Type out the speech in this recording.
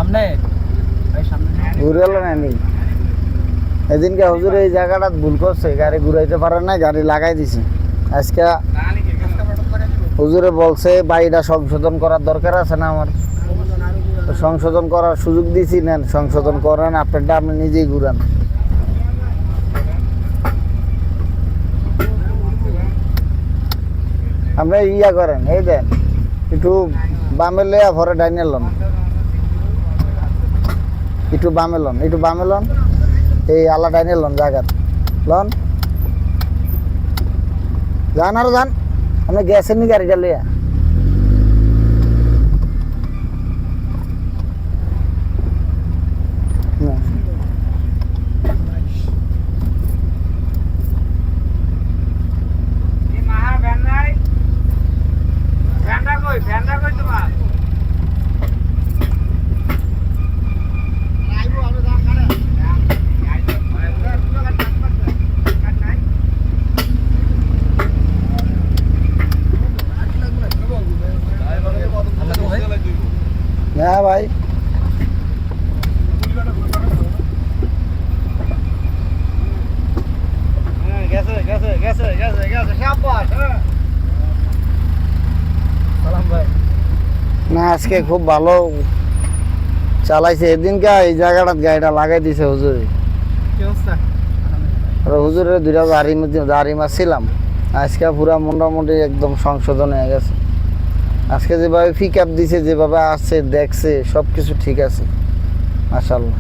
সামনে ভাই সামনে ঘুরে এলো না নি এদিনকে হুজুর এই জায়গাটা ভুল করছে, গাড়ি ঘুরাইতে পারে না, গাড়ি লাগাই দিছে। আজকে হুজুরে বলছে বাড়িটা সংশোধন করার দরকার আছে না আমার, তো সংশোধন করার সুযোগ দিছি, নেন সংশোধন করেন, আপনারটা আপনি নিজেই ঘুরান। আপনি ইয়া করেন, এই দেন একটু বামে লেয়া ভরে ডাইনে লন, একটু বামে লন, একটু বামে লন, এই আলা ডাইনে লন, জায়গার লন, যান আরো যান, আপনি গ্যাসের নি গাড়িটা লইয়া। হ্যাঁ ভাই, না আজকে খুব ভালো চালাইছে। এদিনকে এই জায়গাটা গাড়িটা লাগাই দিছে হুজুরে। হুজুরের দুইটা দাড়ি মারছিলাম, আজকে পুরা মোটামুটি একদম সংশোধন হয়ে গেছে। আজকে যেভাবে পিক আপ দিছে, যেভাবে আসছে দেখছে, সব কিছু ঠিক আছে মাশাআল্লাহ।